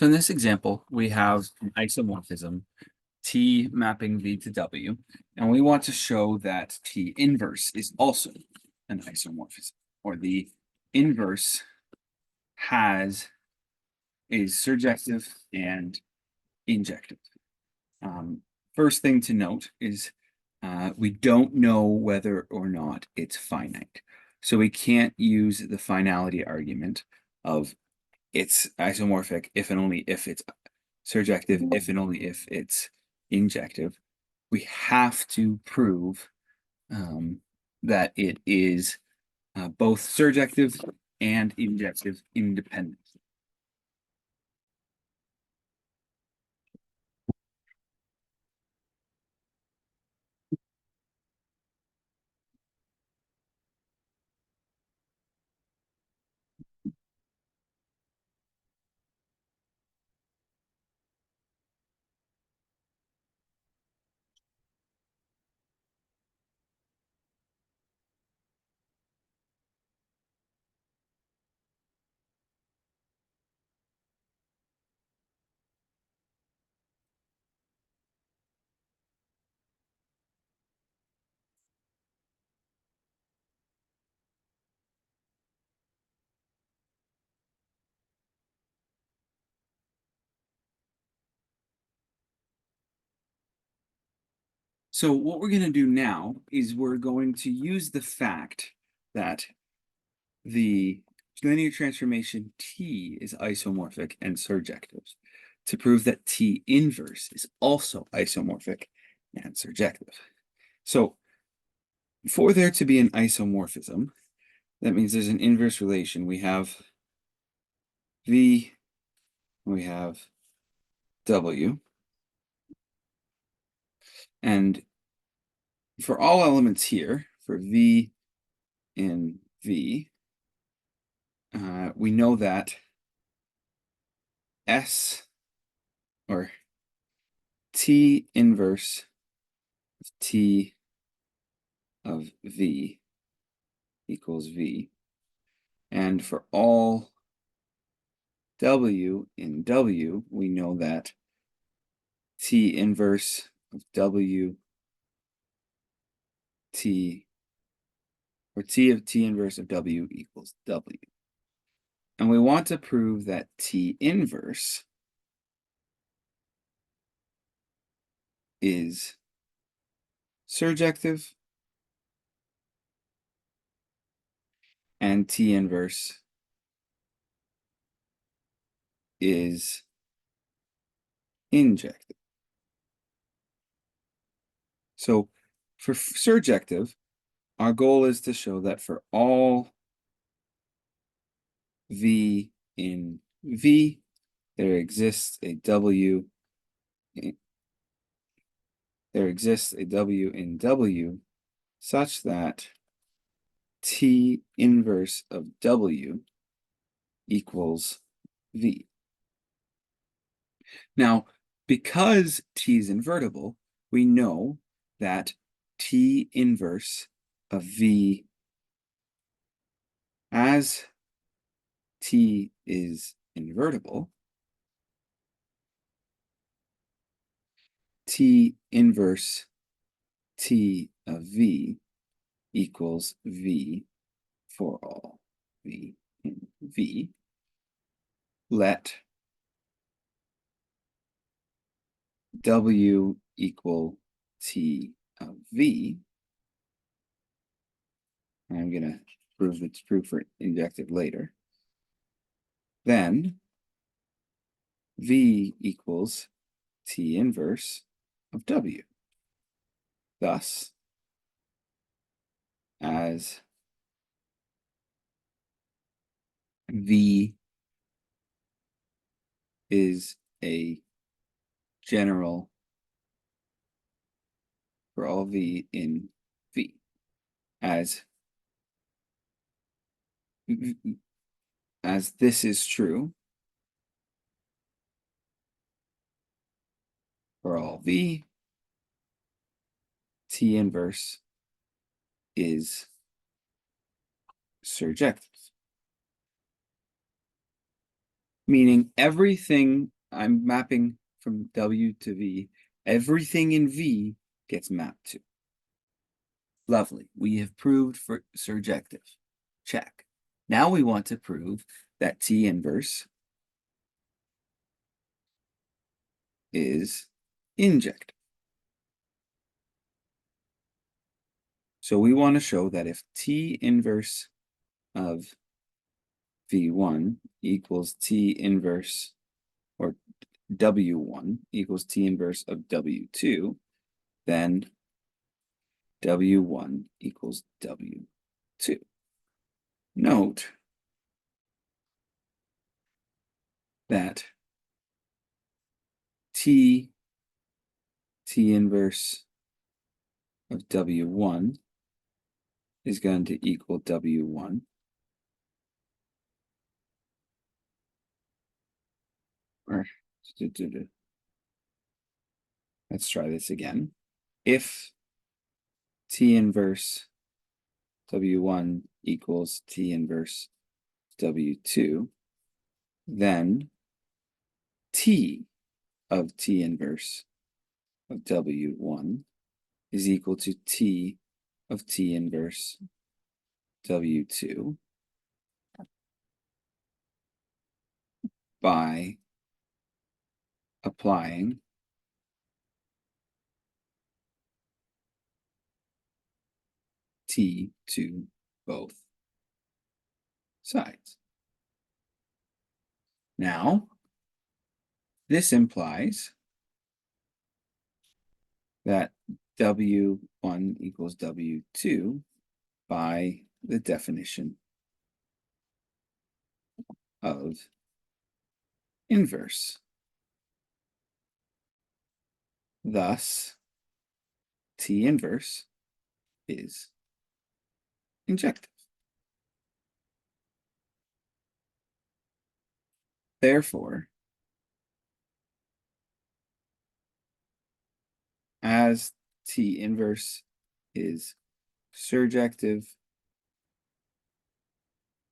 So in this example, we have an isomorphism, T mapping V to W, and we want to show that T inverse is also an isomorphism, or the inverse is surjective and injective. First thing to note is we don't know whether or not it's finite. So we can't use the finality argument of it's isomorphic if and only if it's surjective, if and only if it's injective. We have to prove that it is both surjective and injective independently. So what we're going to do now is we're going to use the fact that the linear transformation T is isomorphic and surjective to prove that T inverse is also isomorphic and surjective. So for there to be an isomorphism, that means there's an inverse relation. We have V, we have W, and for all elements here, for V in V, we know that S or T inverse of T of V equals V. And for all W in W, we know that T inverse of W T, or T of T inverse of W equals W. And we want to prove that T inverse is surjective and T inverse is injective. So for surjective, our goal is to show that for all V in V, there exists a W in W such that T inverse of W equals V. Now, because T is invertible, we know that T inverse of V, as T is invertible, T inverse T of V equals V for all V in V. Let W equal T of V. I'm going to prove it's true for injective later. Then V equals T inverse of W. Thus, as V is a general for all V in V, as this is true for all V, T inverse is surjective. meaning everything I'm mapping from W to V, everything in V gets mapped to. Lovely. We have proved for surjective. Check. Now we want to prove that T inverse is injective. So we want to show that if T inverse of V1 equals T inverse, or W1 equals T inverse of W2, then W1 equals W2. Note that T inverse of W1 is going to equal W1. Or let's try this again. If T inverse W1 equals T inverse W2, then T of T inverse of W1 is equal to T of T inverse W2 by applying T to both sides. Now, this implies that W1 equals W2 by the definition of inverse. Thus, T inverse is injective. Therefore, as T inverse is surjective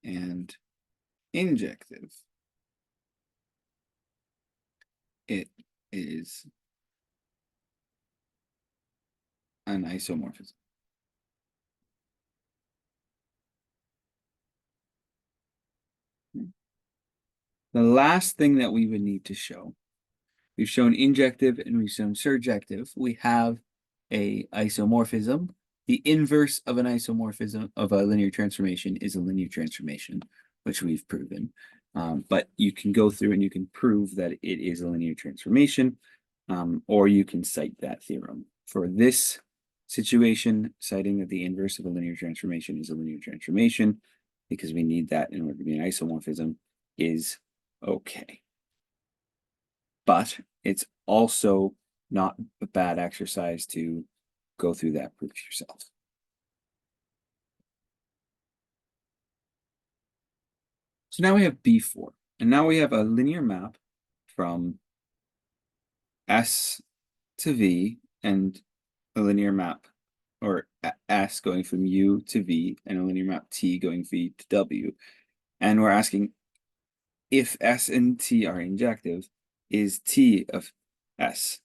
and injective, it is an isomorphism. The last thing that we would need to show, we've shown injective and we've shown surjective. We have a isomorphism. The inverse of an isomorphism of a linear transformation is a linear transformation, which we've proven. But you can go through and you can prove that it is a linear transformation, or you can cite that theorem. For this situation, citing that the inverse of a linear transformation is a linear transformation, because we need that in order to be an isomorphism, is okay. But it's also not a bad exercise to go through that proof yourself. So now we have B4, and now we have a linear map from S to V and a linear map, or S going from U to V, and a linear map T going V to W. And we're asking if S and T are injective, is T of S,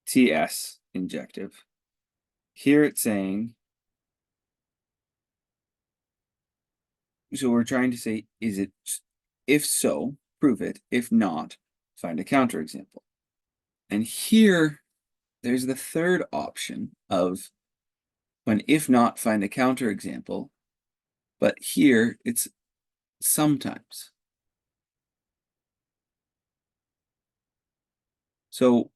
TS injective? Here it's saying, so we're trying to say, is it, if so, prove it. If not, find a counterexample. And here, there's the third option of when if not, find a counterexample. But here, it's sometimes. So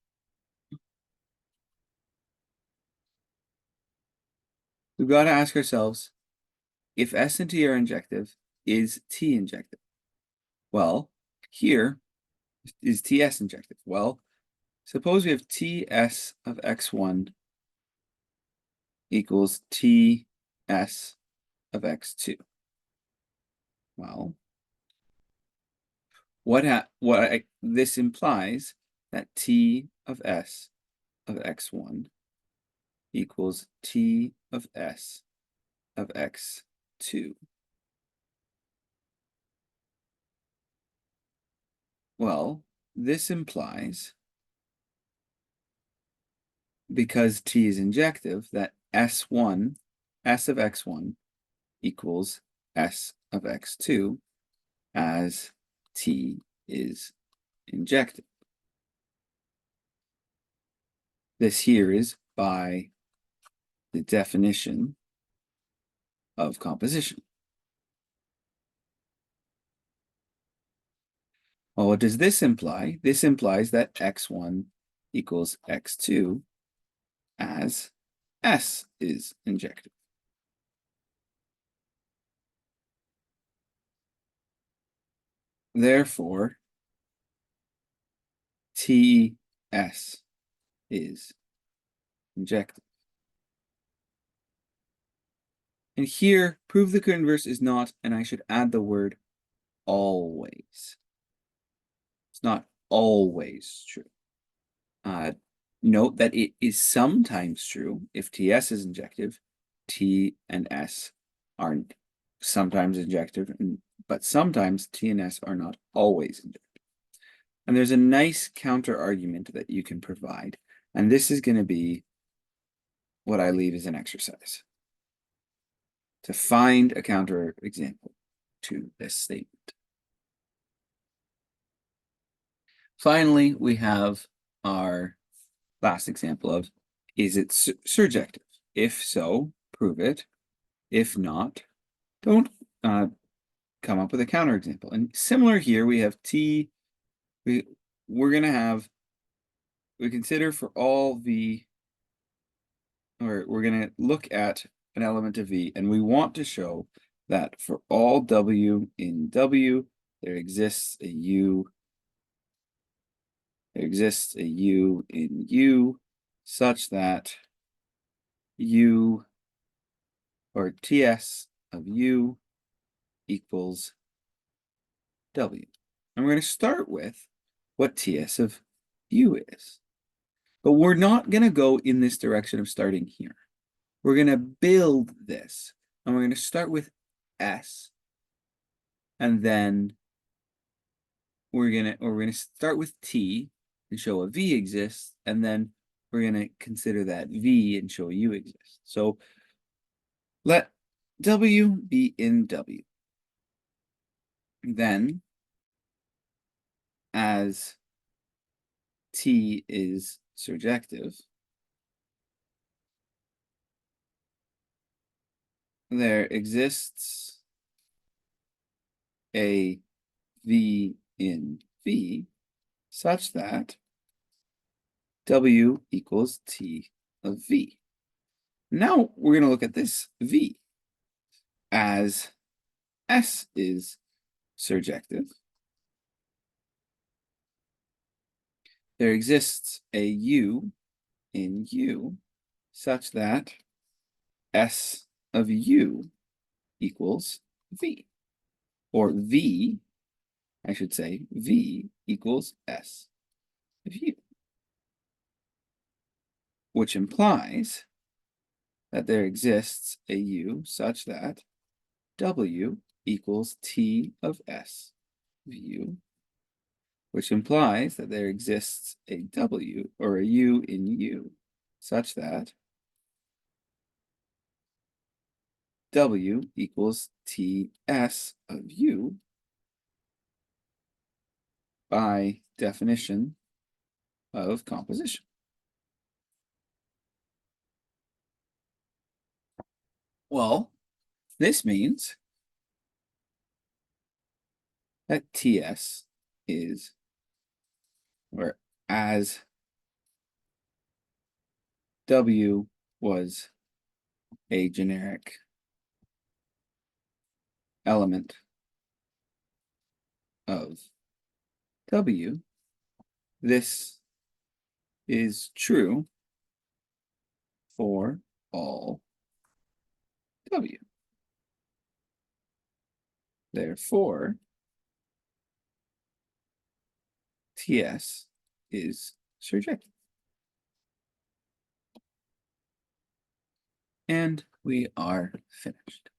we've got to ask ourselves, if S and T are injective, is T injective? Well, here is TS injective. Well, suppose we have TS of x1 equals TS of x2. Well, this implies that T of S of x1 equals T of S of x2. 2. Well, this implies, because t is injective, that s of x1 equals s of x2 as t is injective. This here is by the definition of composition. Well, what does this imply? This implies that x1 equals x2 as s is injective. Therefore, TS is injective. And here, prove the converse is not, and I should add the word always. It's not always true. Note that it is sometimes true if TS is injective, T and S are sometimes injective, but sometimes T and S are not always injective. And there's a nice counter argument that you can provide, and this is going to be what I leave as an exercise to find a counter example to this statement. Finally, we have our last example of, is it surjective? If so, prove it. If not, don't come up with a counterexample. And similar here, we have t. We're going to have, we consider for all v, or we're going to look at an element of v, and we want to show that for all w in w, there exists a u. There exists a u in u such that u, or ts of u, equals w. And we're going to start with what ts of u is. But we're not going to go in this direction of starting here. We're going to build this, and we're going to start with s, and then we're going to start with t and show a v exists, and then we're going to consider that v and show a u exists. So let w be in w. Then, as t is surjective, there exists a v in v such that w equals t of v. Now we're going to look at this v. As s is surjective, there exists a u in u such that s of u equals v. Or v, I should say, v equals s of u. Which implies that there exists a u such that w equals t of s of u, which implies that there exists a w, or a u in u, such that w equals ts of u by definition of composition. Well, this means that ts is, or as w was a generic element of w, this is true for all w. Therefore, ts is surjective. And we are finished.